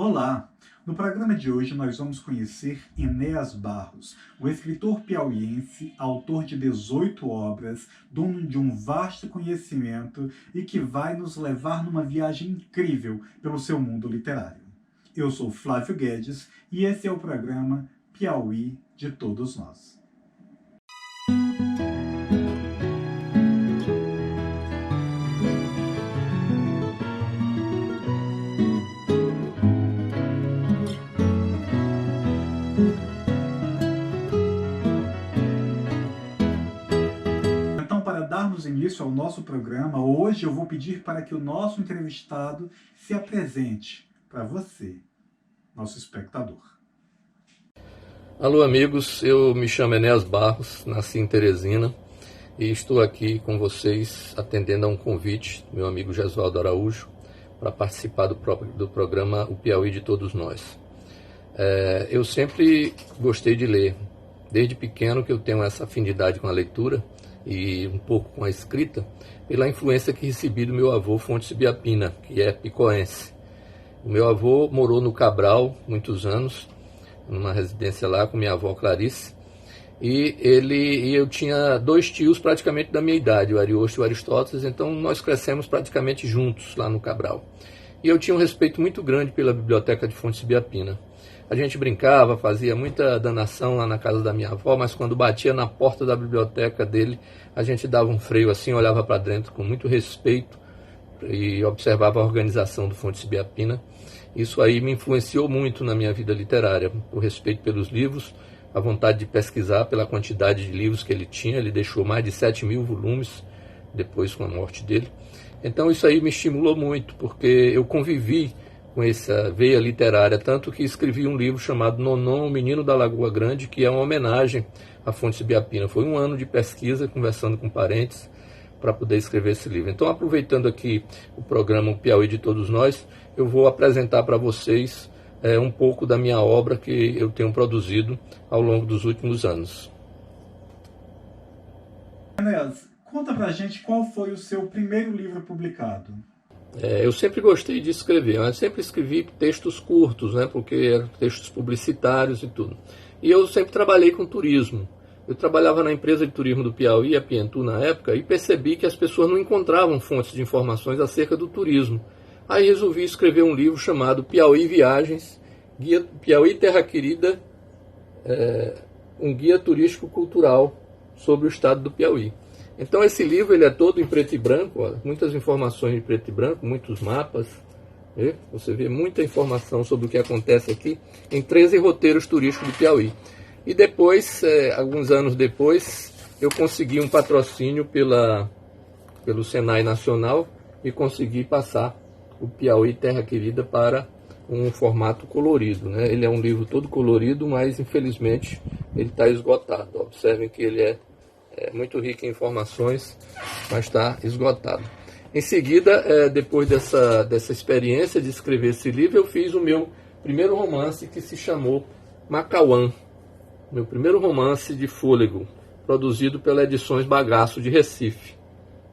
Olá! No programa de hoje nós vamos conhecer Enéas Barros, o escritor piauiense, autor de 18 obras, dono de um vasto conhecimento e que vai nos levar numa viagem incrível pelo seu mundo literário. Eu sou Flávio Guedes e esse é o programa Piauí de Todos Nós. Darmos início ao nosso programa, hoje eu vou pedir para que o nosso entrevistado se apresente para você, nosso espectador. Alô amigos, eu me chamo Enéas Barros, nasci em Teresina e estou aqui com vocês atendendo a um convite do meu amigo Jesualdo Araújo para participar do programa O Piauí de Todos Nós. Eu sempre gostei de ler, desde pequeno que eu tenho essa afinidade com a leitura e um pouco com a escrita, pela influência que recebi do meu avô Fontes Ibiapina, que é picoense. O meu avô morou no Cabral muitos anos, numa residência lá com minha avó Clarice, e eu tinha dois tios praticamente da minha idade, o Ariosto e o Aristóteles, então nós crescemos praticamente juntos lá no Cabral. E eu tinha um respeito muito grande pela biblioteca de Fontes Ibiapina. A gente brincava, fazia muita danação lá na casa da minha avó, mas quando batia na porta da biblioteca dele, a gente dava um freio assim, olhava para dentro com muito respeito e observava a organização do Fontes Ibiapina. Isso aí me influenciou muito na minha vida literária, o respeito pelos livros, a vontade de pesquisar pela quantidade de livros que ele tinha. Ele deixou mais de 7.000 volumes depois com a morte dele. Então isso aí me estimulou muito, porque eu convivi com essa veia literária, tanto que escrevi um livro chamado Nonon, o Menino da Lagoa Grande, que é uma homenagem a Fontes Ibiapina. Foi um ano de pesquisa, conversando com parentes, para poder escrever esse livro. Então, aproveitando aqui o programa O Piauí de Todos Nós, eu vou apresentar para vocês um pouco da minha obra que eu tenho produzido ao longo dos últimos anos. Enéas, conta pra gente qual foi o seu primeiro livro publicado. Eu sempre gostei de escrever, mas sempre escrevi textos curtos, né, porque eram textos publicitários e tudo. E eu sempre trabalhei com turismo. Eu trabalhava na empresa de turismo do Piauí, a Pientu, na época, e percebi que as pessoas não encontravam fontes de informações acerca do turismo. Aí resolvi escrever um livro chamado Piauí Viagens, Piauí Terra Querida, um guia turístico cultural sobre o estado do Piauí. Então esse livro ele é todo em preto e branco, ó, muitas informações em preto e branco, muitos mapas. Você vê muita informação sobre o que acontece aqui em 13 roteiros turísticos do Piauí. E depois, alguns anos depois, eu consegui um patrocínio pelo Senai Nacional e consegui passar o Piauí Terra Querida para um formato colorido, né? Ele é um livro todo colorido, mas infelizmente ele está esgotado. Observem que ele é muito rico em informações, mas está esgotado. Em seguida, depois dessa experiência de escrever esse livro, eu fiz o meu primeiro romance, que se chamou Macauã. Meu primeiro romance de fôlego, produzido pela Edições Bagaço de Recife.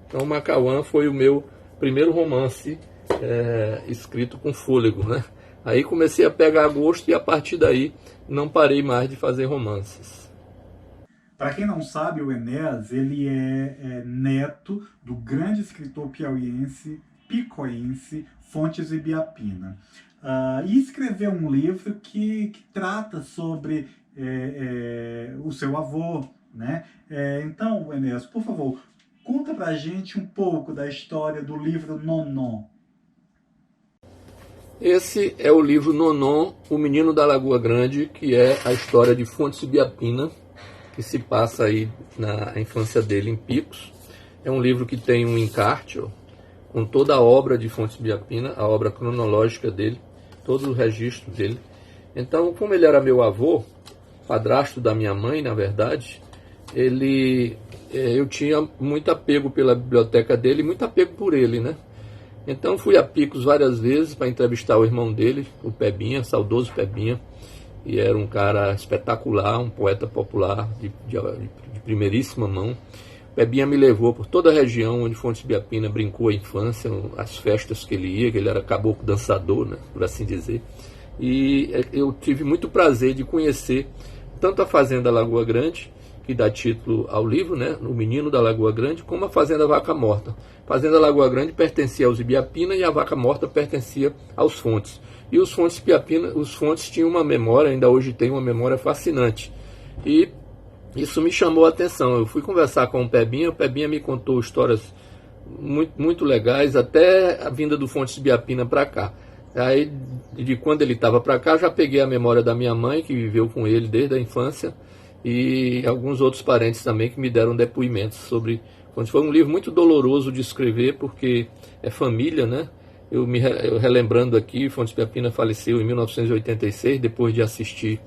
Então, Macauã foi o meu primeiro romance escrito com fôlego, né? Aí comecei a pegar gosto e a partir daí não parei mais de fazer romances. Para quem não sabe, o Enéas, ele é neto do grande escritor piauiense, picoense, Fontes Ibiapina. E escreveu um livro que trata sobre o seu avô, né? Então, Enéas, por favor, conta pra gente um pouco da história do livro Nonon. Esse é o livro Nonon, o Menino da Lagoa Grande, que é a história de Fontes Ibiapina, que se passa aí na infância dele em Picos. É um livro que tem um encarte, ó, com toda a obra de Fontes Ibiapina, a obra cronológica dele, todo o registro dele. Então, como ele era meu avô, padrasto da minha mãe, na verdade, eu tinha muito apego pela biblioteca dele, muito apego por ele, né? Então fui a Picos várias vezes para entrevistar o irmão dele, o Pebinha, saudoso Pebinha, e era um cara espetacular, um poeta popular de primeiríssima mão. Pebinha me levou por toda a região onde Fontes Ibiapina brincou a infância, as festas que ele ia, que ele era caboclo dançador, né, por assim dizer. e eu tive muito prazer de conhecer tanto a Fazenda Lagoa Grande, que dá título ao livro, né, O Menino da Lagoa Grande, como a Fazenda Vaca Morta. A Fazenda Lagoa Grande pertencia aos Ibiapina e a Vaca Morta pertencia aos Fontes. E os Fontes Ibiapina, os Fontes tinham uma memória, ainda hoje tem uma memória fascinante. E isso me chamou a atenção. Eu fui conversar com o Pebinha me contou histórias muito legais, até a vinda do Fontes Ibiapina para cá. Aí, de quando ele estava para cá, já peguei a memória da minha mãe, que viveu com ele desde a infância, e alguns outros parentes também que me deram depoimentos sobre Fontes. Foi um livro muito doloroso de escrever, porque é família, né? Eu relembrando aqui, Fontes Ibiapina faleceu em 1986, depois de assistir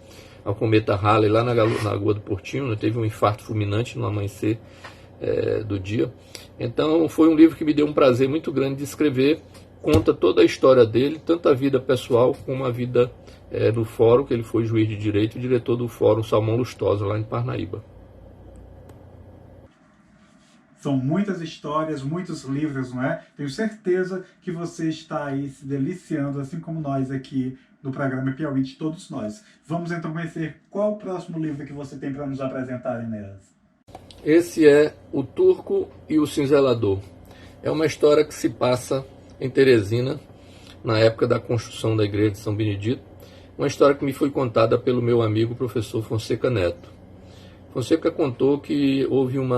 ao cometa Halley lá na Lagoa do Portinho, né? Teve um infarto fulminante no amanhecer do dia. Então foi um livro que me deu um prazer muito grande de escrever. Conta toda a história dele, tanto a vida pessoal como a vida no fórum, que ele foi juiz de direito e diretor do Fórum Salmão Lustosa, lá em Parnaíba. São muitas histórias, muitos livros, não é? Tenho certeza que você está aí se deliciando, assim como nós aqui no programa Piauí de todos nós. Vamos então conhecer qual o próximo livro que você tem para nos apresentar, Inês. Esse é O Turco e o Cinzelador. É uma história que se passa em Teresina, na época da construção da igreja de São Benedito. Uma história que me foi contada pelo meu amigo professor Fonseca Neto. Fonseca contou que houve um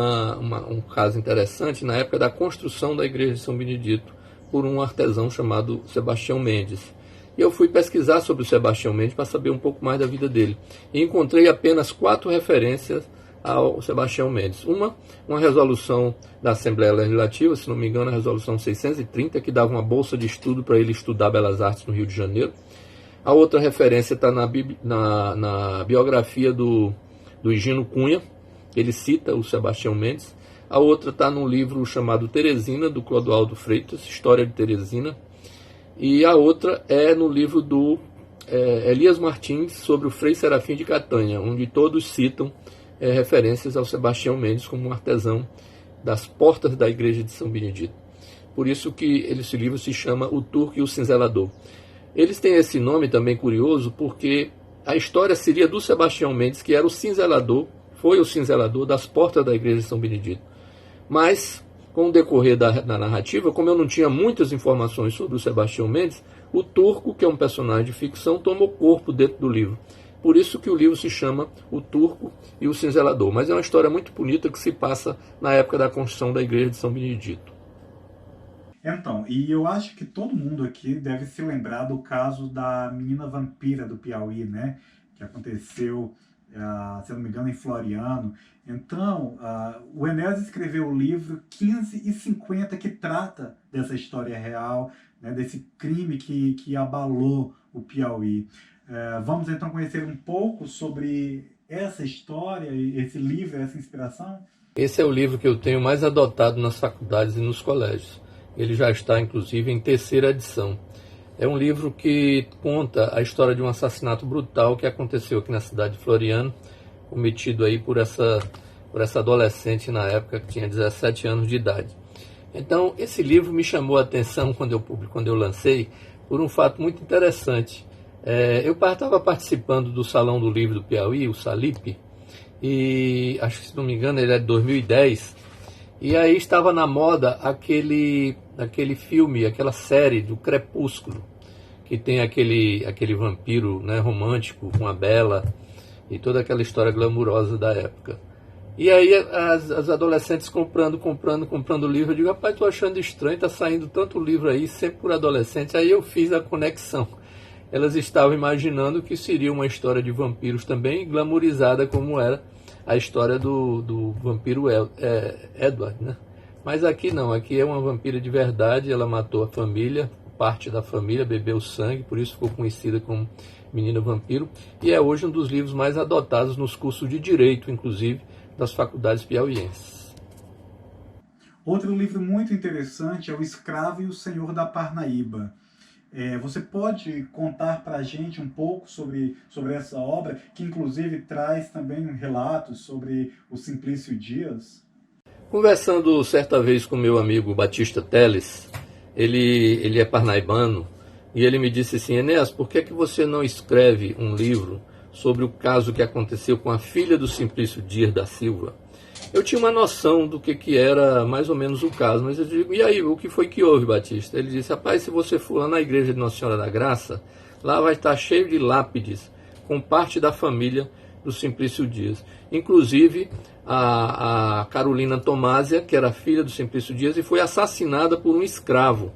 caso interessante na época da construção da igreja de São Benedito por um artesão chamado Sebastião Mendes. E eu fui pesquisar sobre o Sebastião Mendes para saber um pouco mais da vida dele. E encontrei apenas 4 referências ao Sebastião Mendes. Uma resolução da Assembleia Legislativa, se não me engano, a resolução 630, que dava uma bolsa de estudo para ele estudar Belas Artes no Rio de Janeiro. A outra referência está na biografia do Higino Cunha, ele cita o Sebastião Mendes. A outra está num livro chamado Teresina, do Clodoaldo Freitas, História de Teresina. E a outra é no livro do Elias Martins, sobre o Frei Serafim de Catanha, onde todos citam referências ao Sebastião Mendes como um artesão das portas da igreja de São Benedito. Por isso que esse livro se chama O Turco e o Cinzelador. Eles têm esse nome também curioso porque a história seria do Sebastião Mendes, que era o cinzelador, foi o cinzelador das portas da igreja de São Benedito. Mas, com o decorrer da narrativa, como eu não tinha muitas informações sobre o Sebastião Mendes, o Turco, que é um personagem de ficção, tomou corpo dentro do livro. Por isso que o livro se chama O Turco e o Cinzelador. Mas é uma história muito bonita que se passa na época da construção da igreja de São Benedito. Então, e eu acho que todo mundo aqui deve se lembrar do caso da menina vampira do Piauí, né? Que aconteceu, se não me engano, em Floriano. Então, o Enéas escreveu o livro 1550, que trata dessa história real, né? Desse crime que abalou o Piauí. Vamos então conhecer um pouco sobre essa história, esse livro, essa inspiração? Esse é o livro que eu tenho mais adotado nas faculdades e nos colégios. Ele já está, inclusive, em 3ª edição. É um livro que conta a história de um assassinato brutal que aconteceu aqui na cidade de Floriano, cometido aí por essa adolescente na época, que tinha 17 anos de idade. Então, esse livro me chamou a atenção quando eu lancei, por um fato muito interessante. Eu estava participando do Salão do Livro do Piauí, o Salip, e acho que, se não me engano, ele é de 2010, e aí estava na moda aquele filme, aquela série do Crepúsculo, que tem aquele vampiro, né, romântico com a Bela e toda aquela história glamurosa da época. E aí as adolescentes comprando livro, eu digo, rapaz, tô achando estranho, tá saindo tanto livro aí, sempre por adolescente. Aí eu fiz a conexão. Elas estavam imaginando que seria uma história de vampiros também, glamourizada como era a história do vampiro Edward, né? Mas aqui não, aqui é uma vampira de verdade, ela matou a família, parte da família, bebeu sangue, por isso ficou conhecida como Menina Vampiro, e é hoje um dos livros mais adotados nos cursos de Direito, inclusive, das faculdades piauienses. Outro livro muito interessante é O Escravo e o Senhor da Parnaíba. Você pode contar para a gente um pouco sobre essa obra, que inclusive traz também relatos sobre o Simplício Dias? Conversando certa vez com meu amigo Batista Teles, ele é parnaibano, e ele me disse assim: Enéas, por que você não escreve um livro sobre o caso que aconteceu com a filha do Simplício Dias da Silva? Eu tinha uma noção do que era mais ou menos o caso, mas eu digo: e aí, o que foi que houve, Batista? Ele disse: rapaz, se você for lá na igreja de Nossa Senhora da Graça, lá vai estar cheio de lápides com parte da família do Simplício Dias. Inclusive a Carolina Tomásia, que era filha do Simplício Dias e foi assassinada por um escravo,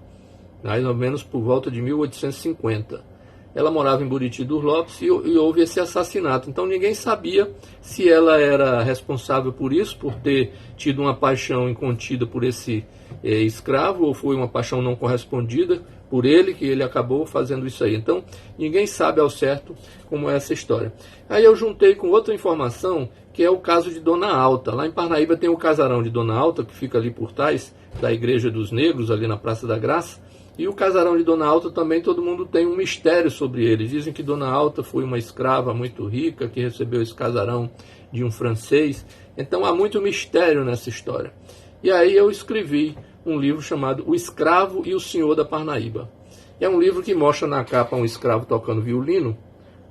mais ou menos por volta de 1850. Ela morava em Buriti dos Lopes e houve esse assassinato. Então ninguém sabia se ela era responsável por isso, por ter tido uma paixão incontida por esse escravo, ou foi uma paixão não correspondida por ele, que ele acabou fazendo isso aí. Então ninguém sabe ao certo como é essa história. Aí eu juntei com outra informação, que é o caso de Dona Alta. Lá em Parnaíba tem o casarão de Dona Alta, que fica ali por trás da Igreja dos Negros, ali na Praça da Graça. E o casarão de Dona Alta também, todo mundo tem um mistério sobre ele. Dizem que Dona Alta foi uma escrava muito rica, que recebeu esse casarão de um francês. Então há muito mistério nessa história. E aí eu escrevi um livro chamado O Escravo e o Senhor da Parnaíba. É um livro que mostra na capa um escravo tocando violino,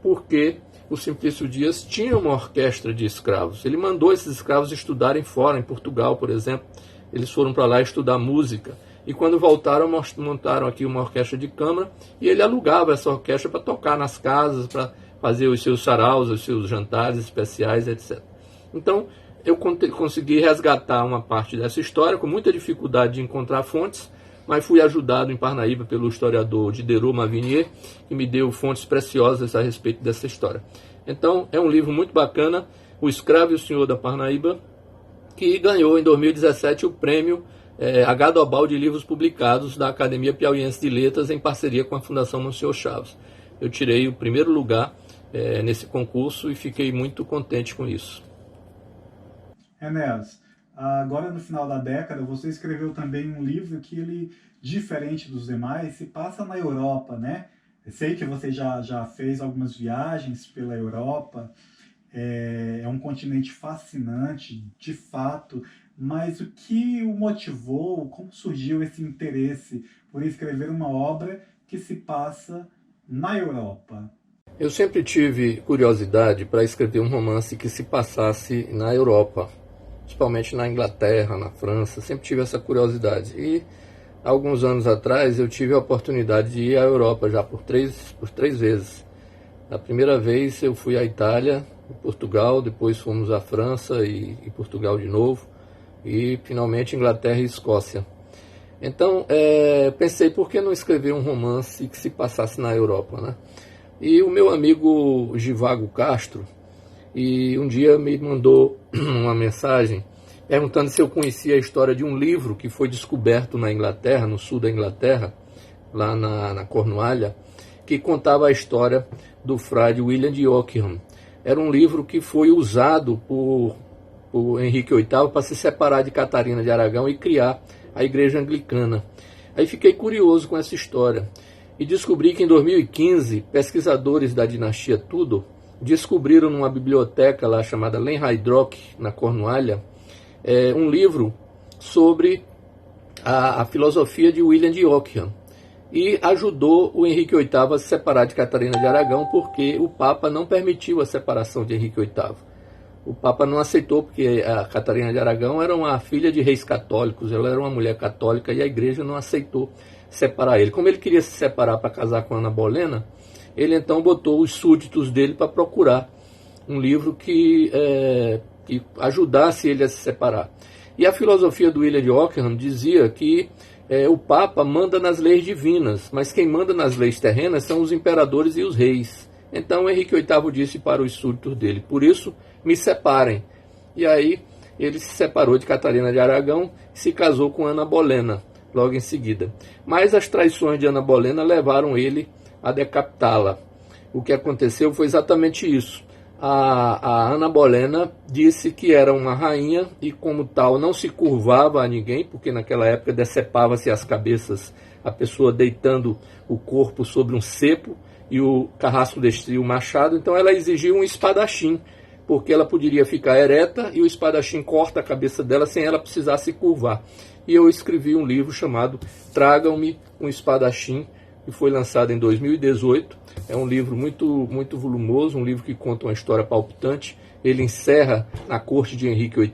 porque o Simplício Dias tinha uma orquestra de escravos. Ele mandou esses escravos estudarem fora, em Portugal, por exemplo. Eles foram para lá estudar música. E quando voltaram, montaram aqui uma orquestra de câmara, e ele alugava essa orquestra para tocar nas casas, para fazer os seus saraus, os seus jantares especiais, etc. Então, eu consegui resgatar uma parte dessa história, com muita dificuldade de encontrar fontes, mas fui ajudado em Parnaíba pelo historiador Diderot Mavinier, que me deu fontes preciosas a respeito dessa história. Então, é um livro muito bacana, O Escravo e o Senhor da Parnaíba, que ganhou em 2017 o prêmio H. Dobal de Livros Publicados da Academia Piauiense de Letras, em parceria com a Fundação Monsenhor Chaves. Eu tirei o primeiro lugar nesse concurso e fiquei muito contente com isso. Enéas, agora no final da década, você escreveu também um livro que ele, diferente dos demais, se passa na Europa, né? Eu sei que você já fez algumas viagens pela Europa, é um continente fascinante, de fato, mas o que o motivou, como surgiu esse interesse por escrever uma obra que se passa na Europa? Eu sempre tive curiosidade para escrever um romance que se passasse na Europa, principalmente na Inglaterra, na França, sempre tive essa curiosidade. E alguns anos atrás eu tive a oportunidade de ir à Europa já por três vezes. A primeira vez eu fui à Itália, Portugal, depois fomos à França e Portugal de novo, e finalmente Inglaterra e Escócia. Então pensei, por que não escrever um romance que se passasse na Europa, né? E o meu amigo Givago Castro, e um dia me mandou uma mensagem perguntando se eu conhecia a história de um livro que foi descoberto na Inglaterra, no sul da Inglaterra, lá na Cornualha, que contava a história do frade William de Ockham. Era um livro que foi usado por Henrique VIII para se separar de Catarina de Aragão e criar a Igreja Anglicana. Aí fiquei curioso com essa história e descobri que em 2015 pesquisadores da dinastia Tudor descobriram numa biblioteca lá chamada Lanhydrock, na Cornualha, um livro sobre a filosofia de William de Ockham, e ajudou o Henrique VIII a se separar de Catarina de Aragão, porque o Papa não permitiu a separação de Henrique VIII. O Papa não aceitou, porque a Catarina de Aragão era uma filha de reis católicos, ela era uma mulher católica e a igreja não aceitou separar ele. Como ele queria se separar para casar com Ana Bolena, ele então botou os súditos dele para procurar um livro que ajudasse ele a se separar. E a filosofia do William de Ockham dizia que o Papa manda nas leis divinas, mas quem manda nas leis terrenas são os imperadores e os reis. Então Henrique VIII disse para os súditos dele: por isso me separem. E aí ele se separou de Catarina de Aragão e se casou com Ana Bolena logo em seguida. Mas as traições de Ana Bolena levaram ele a decapitá-la. O que aconteceu foi exatamente isso. A Ana Bolena disse que era uma rainha e, como tal, não se curvava a ninguém, porque naquela época decepava-se as cabeças, a pessoa deitando o corpo sobre um cepo e o carrasco descia o machado. Então ela exigiu um espadachim, porque ela poderia ficar ereta e o espadachim corta a cabeça dela sem ela precisar se curvar. E eu escrevi um livro chamado Tragam-me um Espadachim, que foi lançado em 2018. É um livro muito volumoso, um livro que conta uma história palpitante. Ele encerra na corte de Henrique VIII,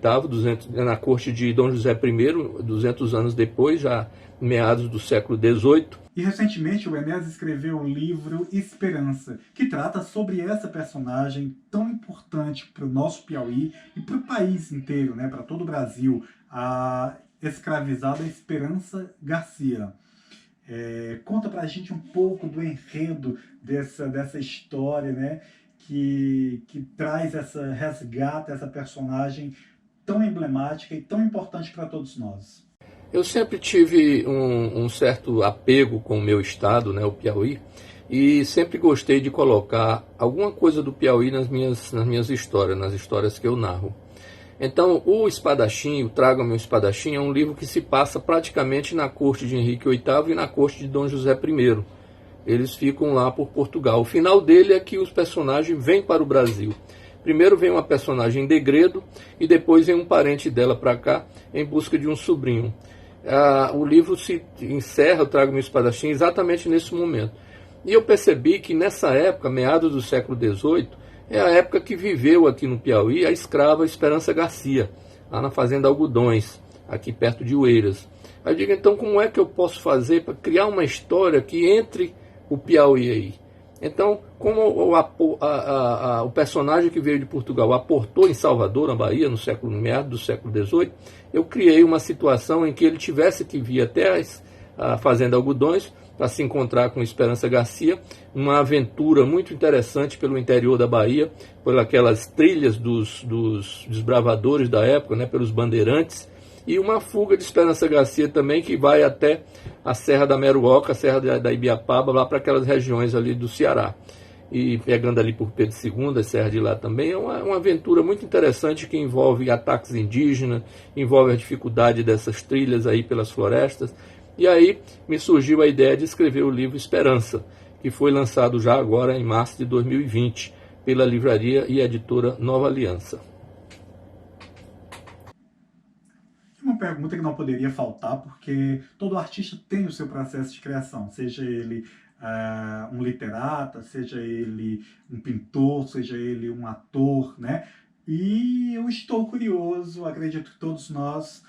na corte de Dom José I, 200 anos depois, já meados do século XVIII. E recentemente o Enéas escreveu o livro Esperança, que trata sobre essa personagem tão importante para o nosso Piauí e para o país inteiro, né, para todo o Brasil, a escravizada Esperança Garcia. Conta pra gente um pouco do enredo dessa história, né, que traz resgata essa personagem tão emblemática e tão importante para todos nós. Eu sempre tive um certo apego com o meu estado, né, o Piauí, e sempre gostei de colocar alguma coisa do Piauí nas minhas histórias, nas histórias que eu narro. Então, o Espadachim, o Traga-me o Espadachim, é um livro que se passa praticamente na corte de Henrique VIII e na corte de Dom José I. Eles ficam lá por Portugal. O final dele é que os personagens vêm para o Brasil. Primeiro vem uma personagem em degredo e depois vem um parente dela para cá em busca de um sobrinho. O livro se encerra, o Traga-me o Espadachim, exatamente nesse momento. E eu percebi que nessa época, meados do século XVIII, é a época que viveu aqui no Piauí a escrava Esperança Garcia, lá na Fazenda Algodões, aqui perto de Oeiras. Aí eu digo, então, como é que eu posso fazer para criar uma história que entre o Piauí aí? Então, como o personagem que veio de Portugal aportou em Salvador, na Bahia, meados do século XVIII, eu criei uma situação em que ele tivesse que vir até a Fazenda Algodões para se encontrar com Esperança Garcia, uma aventura muito interessante pelo interior da Bahia, por aquelas trilhas dos desbravadores da época, né, pelos bandeirantes, e uma fuga de Esperança Garcia também, que vai até a Serra da Meruoca, a Serra da Ibiapaba, lá para aquelas regiões ali do Ceará. E pegando ali por Pedro II, a Serra de lá também, é uma aventura muito interessante que envolve ataques indígenas, envolve a dificuldade dessas trilhas aí pelas florestas. E aí me surgiu a ideia de escrever o livro Esperança, que foi lançado já agora em março de 2020, pela livraria e editora Nova Aliança. Uma pergunta que não poderia faltar, porque todo artista tem o seu processo de criação, seja ele um literata, seja ele um pintor, seja ele um ator, né? E eu estou curioso, acredito que todos nós,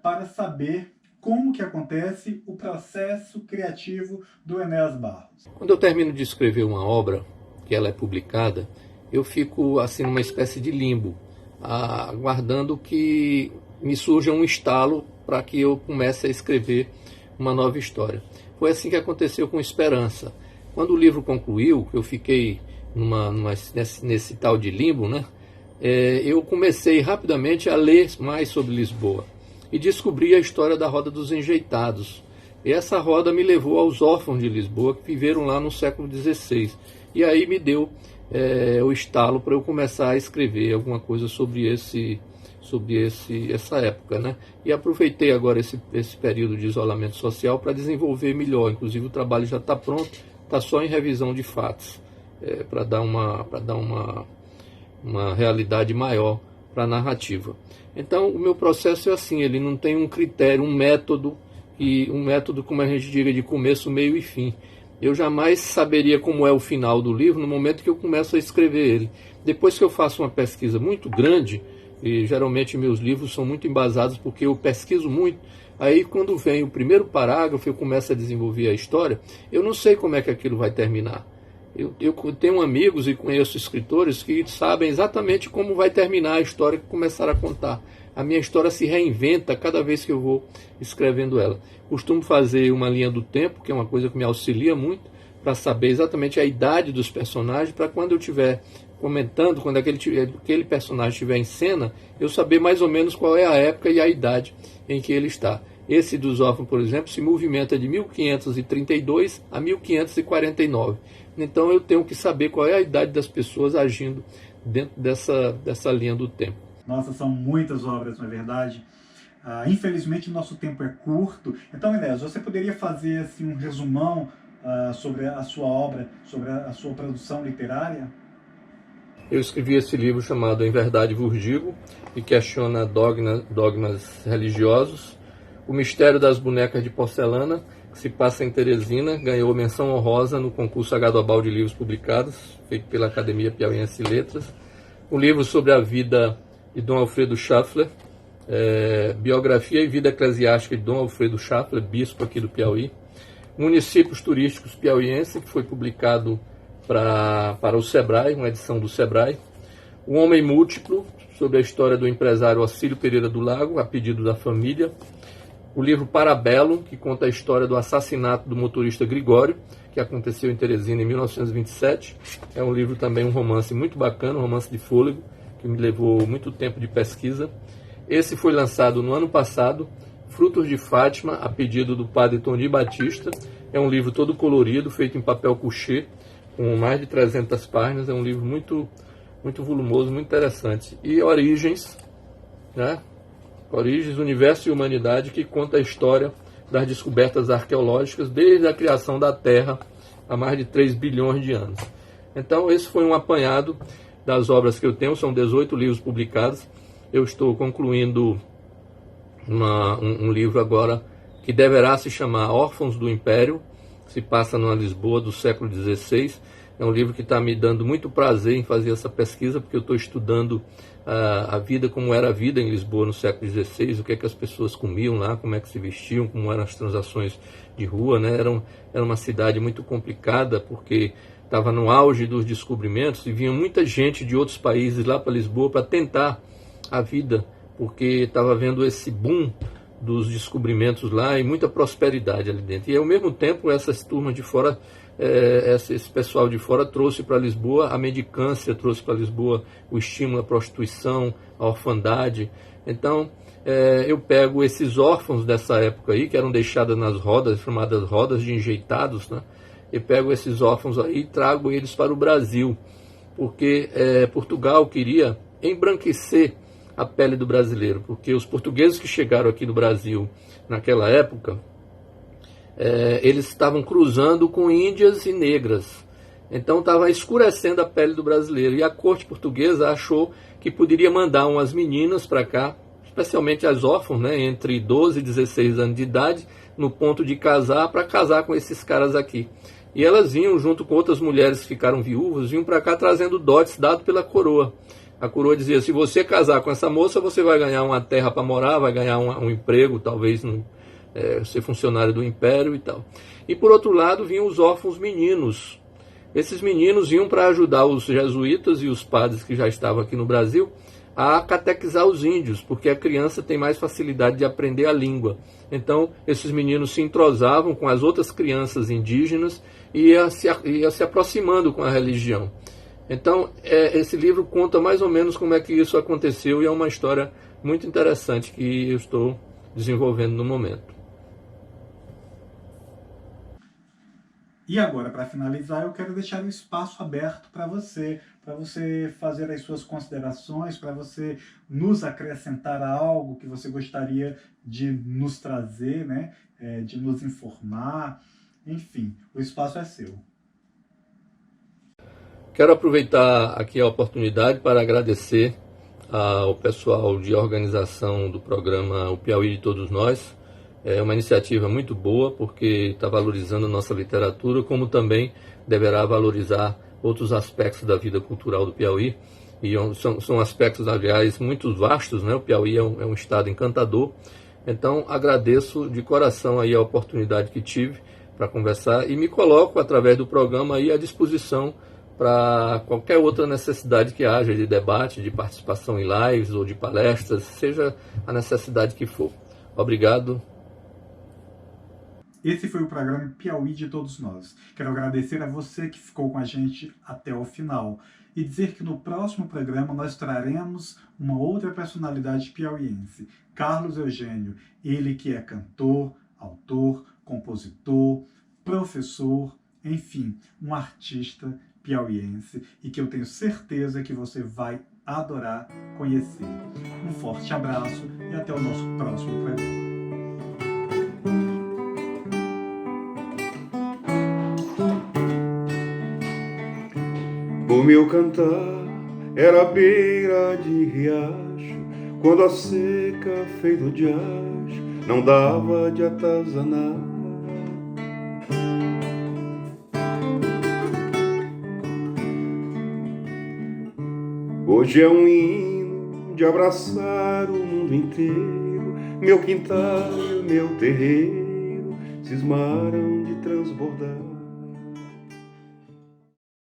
para saber como que acontece o processo criativo do Enéas Barros. Quando eu termino de escrever uma obra, que ela é publicada, eu fico assim numa espécie de limbo, aguardando que me surja um estalo para que eu comece a escrever uma nova história. Foi assim que aconteceu com Esperança. Quando o livro concluiu, eu fiquei nesse tal de limbo, né? Eu comecei rapidamente a ler mais sobre Lisboa e descobri a história da Roda dos Enjeitados. E essa roda me levou aos órfãos de Lisboa, que viveram lá no século XVI. E aí me deu o estalo para eu começar a escrever alguma coisa sobre essa época, né? E aproveitei agora esse período de isolamento social para desenvolver melhor. Inclusive o trabalho já está pronto, está só em revisão de fatos, para dar uma realidade maior para a narrativa. Então o meu processo é assim, ele não tem um critério, um método, como a gente diria, de começo, meio e fim. Eu jamais saberia como é o final do livro no momento que eu começo a escrever ele. Depois que eu faço uma pesquisa muito grande, e geralmente meus livros são muito embasados porque eu pesquiso muito, aí quando vem o primeiro parágrafo, eu começo a desenvolver a história, eu não sei como é que aquilo vai terminar. Eu tenho amigos e conheço escritores que sabem exatamente como vai terminar a história que começaram a contar. A minha história se reinventa cada vez que eu vou escrevendo ela. Costumo fazer uma linha do tempo, que é uma coisa que me auxilia muito, para saber exatamente a idade dos personagens, para quando eu estiver comentando, quando aquele personagem estiver em cena, eu saber mais ou menos qual é a época e a idade em que ele está. Esse dos órfãos, por exemplo, se movimenta de 1532 a 1549. Então eu tenho que saber qual é a idade das pessoas agindo dentro dessa linha do tempo. Nossa, são muitas obras, não é verdade? Infelizmente, nosso tempo é curto. Então, Enéas, você poderia fazer assim, um resumão sobre a sua obra, sobre a sua produção literária? Eu escrevi esse livro chamado Em Verdade Vos Digo, que questiona dogmas religiosos, o mistério das bonecas de porcelana, que se passa em Teresina, ganhou menção honrosa no concurso H. de livros publicados, feito pela Academia Piauiense de Letras. Um livro sobre a vida de Dom Alfredo Schaffler, biografia e vida eclesiástica de Dom Alfredo Schaffler, bispo aqui do Piauí. Municípios turísticos piauienses, que foi publicado para o Sebrae, uma edição do Sebrae. O Homem Múltiplo, sobre a história do empresário Ocílio Pereira do Lago, a pedido da família. O livro Parabellum, que conta a história do assassinato do motorista Gregório, que aconteceu em Teresina em 1927. É um livro também, um romance muito bacana, um romance de fôlego, que me levou muito tempo de pesquisa. Esse foi lançado no ano passado, Frutos de Fátima, a pedido do padre Tony Batista. É um livro todo colorido, feito em papel couché, com mais de 300 páginas. É um livro muito volumoso, muito interessante. E Origens, né? Origens, Universo e Humanidade, que conta a história das descobertas arqueológicas desde a criação da Terra há mais de 3 bilhões de anos. Então, esse foi um apanhado das obras que eu tenho, são 18 livros publicados. Eu estou concluindo um livro agora que deverá se chamar Órfãos do Império, que se passa numa Lisboa do século XVI. É um livro que está me dando muito prazer em fazer essa pesquisa, porque eu estou estudando a vida, como era a vida em Lisboa no século XVI, o que é que as pessoas comiam lá, como é que se vestiam, como eram as transações de rua, né? Era uma cidade muito complicada, porque estava no auge dos descobrimentos e vinha muita gente de outros países lá para Lisboa para tentar a vida, porque estava vendo esse boom dos descobrimentos lá e muita prosperidade ali dentro. E ao mesmo tempo essas turmas de fora, esse pessoal de fora trouxe para Lisboa a mendicância, trouxe para Lisboa o estímulo à prostituição, à orfandade. Então eu pego esses órfãos dessa época aí, que eram deixados nas rodas, chamadas rodas de enjeitados, né? E pego esses órfãos aí e trago eles para o Brasil, porque Portugal queria embranquecer a pele do brasileiro, porque os portugueses que chegaram aqui no Brasil naquela época, eles estavam cruzando com índias e negras, então estava escurecendo a pele do brasileiro, e a corte portuguesa achou que poderia mandar umas meninas para cá, especialmente as órfãs, né, entre 12 e 16 anos de idade, no ponto de casar, para casar com esses caras aqui. E elas vinham, junto com outras mulheres que ficaram viúvas, vinham para cá trazendo dotes dados pela coroa. A coroa dizia, se você casar com essa moça, você vai ganhar uma terra para morar, vai ganhar um emprego, talvez ser funcionário do império e tal. E por outro lado, vinham os órfãos meninos. Esses meninos iam para ajudar os jesuítas e os padres que já estavam aqui no Brasil a catequizar os índios, porque a criança tem mais facilidade de aprender a língua. Então, esses meninos se entrosavam com as outras crianças indígenas e ia se aproximando com a religião. Então, esse livro conta mais ou menos como é que isso aconteceu, e é uma história muito interessante que eu estou desenvolvendo no momento. E agora, para finalizar, eu quero deixar um espaço aberto para você fazer as suas considerações, para você nos acrescentar algo que você gostaria de nos trazer, né? De nos informar. Enfim, o espaço é seu. Quero aproveitar aqui a oportunidade para agradecer ao pessoal de organização do programa O Piauí de Todos Nós. É uma iniciativa muito boa, porque está valorizando a nossa literatura, como também deverá valorizar outros aspectos da vida cultural do Piauí. E são aspectos, aliás, muito vastos, né? O Piauí é um estado encantador. Então, agradeço de coração aí a oportunidade que tive para conversar e me coloco, através do programa, aí à disposição para qualquer outra necessidade que haja de debate, de participação em lives ou de palestras, seja a necessidade que for. Obrigado. Esse foi o programa Piauí de Todos Nós. Quero agradecer a você que ficou com a gente até o final e dizer que no próximo programa nós traremos uma outra personalidade piauiense, Carlos Eugênio, ele que é cantor, autor, compositor, professor, enfim, um artista piauiense e que eu tenho certeza que você vai adorar conhecer. Um forte abraço e até o nosso próximo programa. O meu cantar era à beira de riacho, quando a seca fez o diacho, não dava de atazanar. Hoje é um hino de abraçar o mundo inteiro. Meu quintal e o meu terreiro cismaram de transbordar.